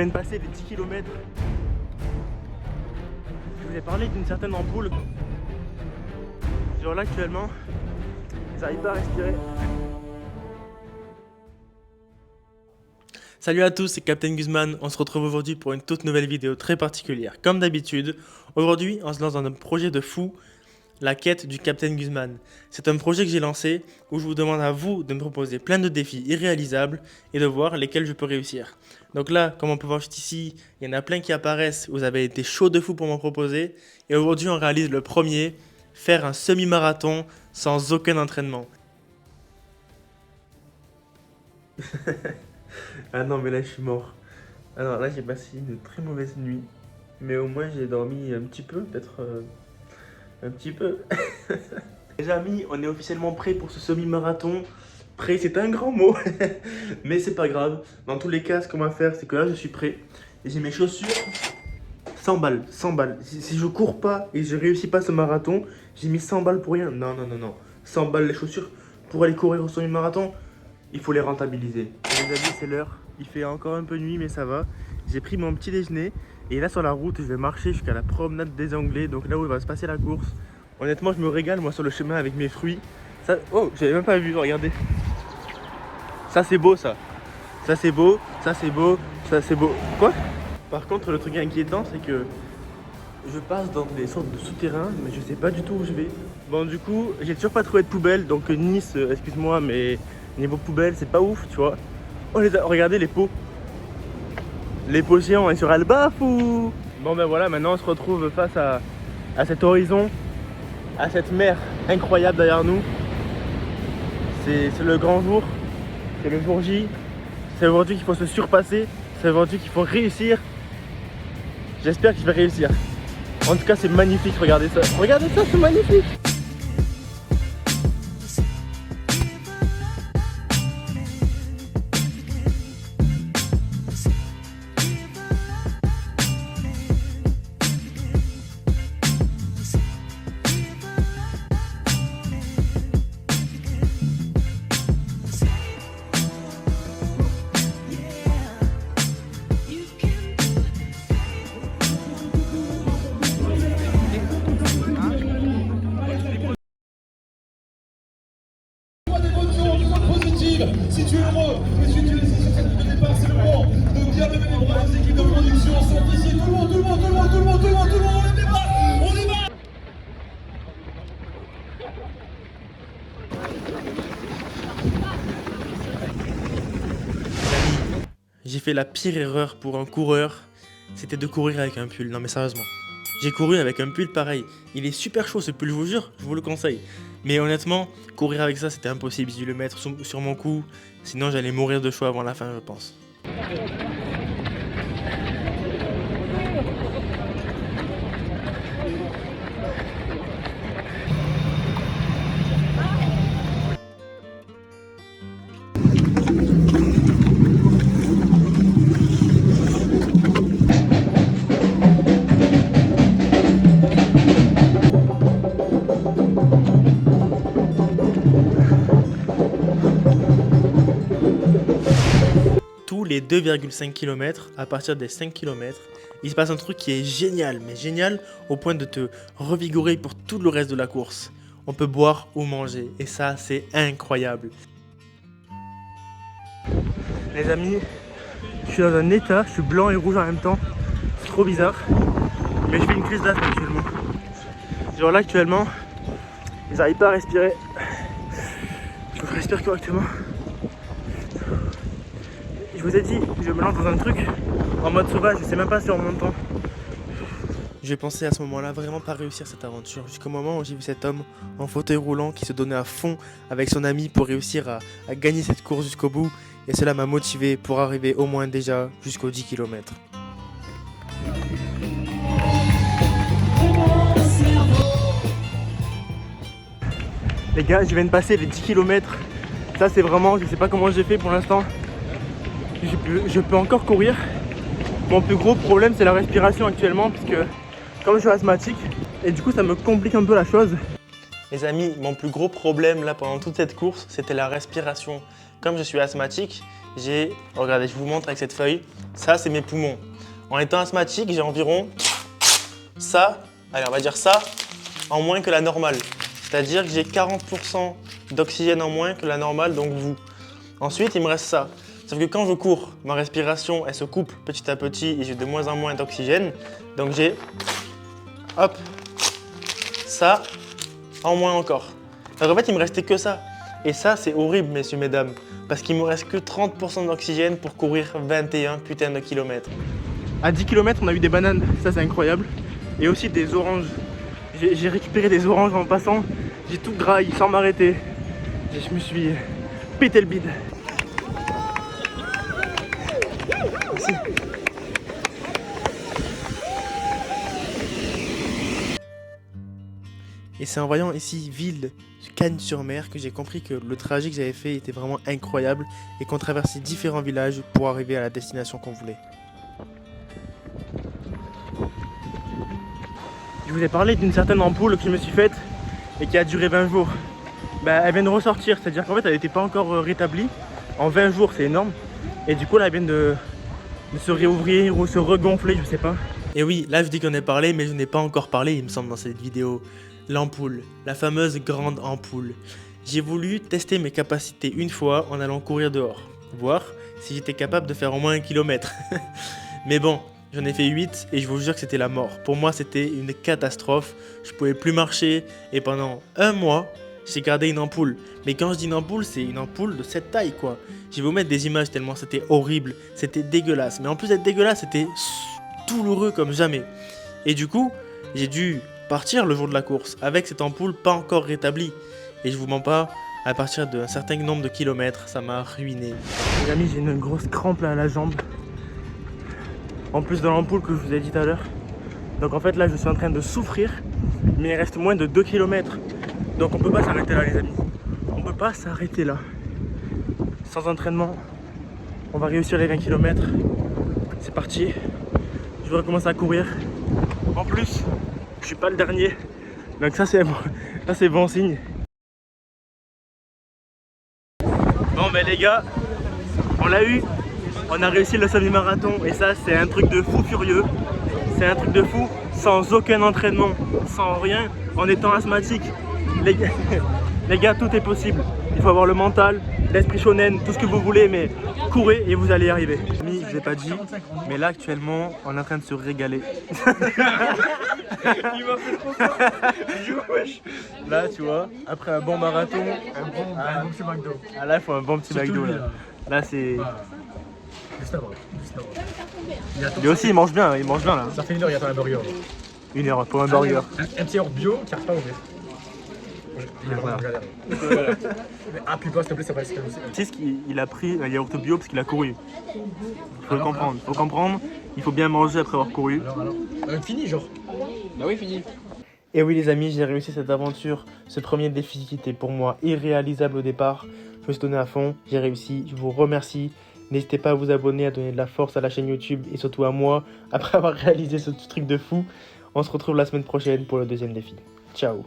viens de passer les 10 km. Je vous ai parlé d'une certaine ampoule. Genre là actuellement, j'arrive pas à respirer. Salut à tous, c'est Captain Guzman. On se retrouve aujourd'hui pour une toute nouvelle vidéo très particulière. Comme d'habitude, aujourd'hui on se lance dans un projet de fou, la quête du Captain Guzman. C'est un projet que j'ai lancé où je vous demande à vous de me proposer plein de défis irréalisables et de voir lesquels je peux réussir. Donc là, comme on peut voir juste ici, il y en a plein qui apparaissent, vous avez été chaud de fou pour m'en proposer. Et aujourd'hui on réalise le premier, faire un semi-marathon sans aucun entraînement. Ah non mais là je suis mort. Alors là j'ai passé une très mauvaise nuit. Mais au moins j'ai dormi un petit peu, peut-être un petit peu. Les amis, on est officiellement prêts pour ce semi-marathon. Prêt, c'est un grand mot. Mais c'est pas grave. Dans tous les cas, ce qu'on va faire, c'est que là je suis prêt. Et j'ai mes chaussures. 100 balles, 100 balles. Si je cours pas et je réussis pas ce marathon, j'ai mis 100 balles pour rien. Non, non, non, non. 100 balles les chaussures pour aller courir au semi-marathon. Il faut les rentabiliser. Les amis, c'est l'heure. Il fait encore un peu nuit, mais ça va. J'ai pris mon petit déjeuner. Et là, sur la route, je vais marcher jusqu'à la promenade des Anglais. Donc là où il va se passer la course. Honnêtement, je me régale, moi, sur le chemin avec mes fruits. Ça... Oh, j'avais même pas vu, regardez. Ça, c'est beau, ça. Ça, c'est beau. Ça, c'est beau. Ça, c'est beau. Quoi? Par contre, le truc inquiétant, c'est que je passe dans des sortes de souterrains, mais je sais pas du tout où je vais. Bon, du coup, j'ai toujours pas trouvé de poubelle. Donc Nice, excuse-moi, mais... niveau poubelle, c'est pas ouf, tu vois. Oh, regardez les pots. Les pots géants, on est sur Elbaf ou... Bon ben voilà, maintenant on se retrouve face à cet horizon, à cette mer incroyable derrière nous. C'est le grand jour, c'est le jour J. C'est aujourd'hui qu'il faut se surpasser, c'est aujourd'hui qu'il faut réussir. J'espère que je vais réussir. En tout cas, c'est magnifique, regardez ça. Regardez ça, c'est magnifique. Si tu es heureux et si tu es sur cette ligne de départ, c'est le moment de bien lever les bras. Les équipes de production sont ici. Tout le monde, tout le monde, tout le monde, tout le monde, tout le monde, tout le monde, on y va, on y va. J'ai fait la pire erreur pour un coureur, c'était de courir avec un pull. Non mais sérieusement. J'ai couru avec un pull pareil. Il est super chaud ce pull, je vous jure, je vous le conseille. Mais honnêtement, courir avec ça c'était impossible. J'ai dû le mettre sur mon cou, sinon j'allais mourir de chaud avant la fin, je pense. Tous les 2,5 km, à partir des 5 km, il se passe un truc qui est génial, mais génial au point de te revigorer pour tout le reste de la course. On peut boire ou manger, et ça c'est incroyable. Les amis, je suis dans un état, je suis blanc et rouge en même temps, c'est trop bizarre, mais je fais une crise d'asthme actuellement. Genre là actuellement, j'arrive pas à respirer, je respire correctement. Je vous ai dit, je me lance dans un truc en mode sauvage, je sais même pas si on m'entend. J'ai pensé à ce moment-là vraiment pas réussir cette aventure, jusqu'au moment où j'ai vu cet homme en fauteuil roulant qui se donnait à fond avec son ami pour réussir à gagner cette course jusqu'au bout. Et cela m'a motivé pour arriver au moins déjà jusqu'aux 10 km. Les gars, je viens de passer les 10 km. Ça c'est vraiment, je sais pas comment j'ai fait pour l'instant. Je peux encore courir. Mon plus gros problème c'est la respiration actuellement, puisque comme je suis asthmatique, et du coup ça me complique un peu la chose. Les amis, mon plus gros problème là pendant toute cette course, c'était la respiration. comme je suis asthmatique, regardez, je vous montre avec cette feuille, ça c'est mes poumons. En étant asthmatique, j'ai environ ça, allez on va dire ça, en moins que la normale. C'est-à-dire que j'ai 40% d'oxygène en moins que la normale, donc vous. Ensuite, il me reste ça. Sauf que quand je cours, ma respiration, elle se coupe petit à petit et j'ai de moins en moins d'oxygène. Donc j'ai, hop, ça, en moins encore. Donc en fait, il me restait que ça. Et ça, c'est horrible, messieurs, mesdames, parce qu'il me reste que 30% d'oxygène pour courir 21 putains de kilomètres. À 10 km, on a eu des bananes, ça c'est incroyable. Et aussi des oranges. J'ai récupéré des oranges en passant. J'ai tout graillé sans m'arrêter. Je me suis pété le bide. Merci. Et c'est en voyant ici ville Cagnes-sur-Mer que j'ai compris que le trajet que j'avais fait était vraiment incroyable et qu'on traversait différents villages pour arriver à la destination qu'on voulait. Je vous ai parlé d'une certaine ampoule que je me suis faite et qui a duré 20 jours. Elle vient de ressortir, c'est-à-dire qu'en fait elle n'était pas encore rétablie. En 20 jours, c'est énorme. Et du coup là elle vient de se réouvrir ou se regonfler, je sais pas. Et oui, là je dis qu'on ait parlé, mais je n'ai pas encore parlé, il me semble, dans cette vidéo. L'ampoule, la fameuse grande ampoule. J'ai voulu tester mes capacités une fois en allant courir dehors, voir si j'étais capable de faire au moins 1 kilomètre. Mais bon, j'en ai fait 8 et je vous jure que c'était la mort. Pour moi, c'était une catastrophe. Je pouvais plus marcher et pendant 1 mois, j'ai gardé une ampoule. Mais quand je dis une ampoule, c'est une ampoule de cette taille, quoi. Je vais vous mettre des images tellement c'était horrible, c'était dégueulasse. Mais en plus d'être dégueulasse, c'était douloureux comme jamais. Et du coup, j'ai dû partir le jour de la course avec cette ampoule pas encore rétablie. Et je vous mens pas, à partir d'un certain nombre de kilomètres, ça m'a ruiné. Les amis, j'ai une grosse crampe là à la jambe. En plus de l'ampoule que je vous ai dit tout à l'heure. Donc en fait là je suis en train de souffrir. Mais il reste moins de 2 km. Donc on peut pas s'arrêter là les amis. On peut pas s'arrêter là. Sans entraînement, on va réussir les 20 km. C'est parti. Je vais recommencer à courir. En plus, je suis pas le dernier. Donc ça c'est bon signe. Bon ben les gars, on l'a eu. On a réussi le semi-marathon et ça c'est un truc de fou furieux. C'est un truc de fou, sans aucun entraînement, sans rien, en étant asthmatique. Les gars, tout est possible. Il faut avoir le mental, l'esprit shonen, tout ce que vous voulez, mais courez et vous allez y arriver. Je vous ai pas dit, mais là actuellement, on est en train de se régaler. Il m'a fait trop peur. Là, tu vois, après un bon marathon, un bon petit McDo. Ah là, il faut un bon petit McDo là. Là, c'est. Juste avant. Lui aussi, il mange bien là. Ça fait 1 heure, il attend un burger. 1 heure pour un burger. Un petit yaourt bio qui n'arrive pas à ouvrir. Appuie pas s'il te plaît, ça va rester aussi. Tu sais qu'il a pris un yaourt bio parce qu'il a couru. Faut le comprendre. Faut comprendre, il faut bien manger après avoir couru. Alors. Fini genre. Bah oui, fini. Et oui les amis, j'ai réussi cette aventure, ce premier défi qui était pour moi irréalisable au départ. Je me suis donné à fond, j'ai réussi, je vous remercie. N'hésitez pas à vous abonner, à donner de la force à la chaîne YouTube et surtout à moi après avoir réalisé ce truc de fou. On se retrouve la semaine prochaine pour le deuxième défi. Ciao.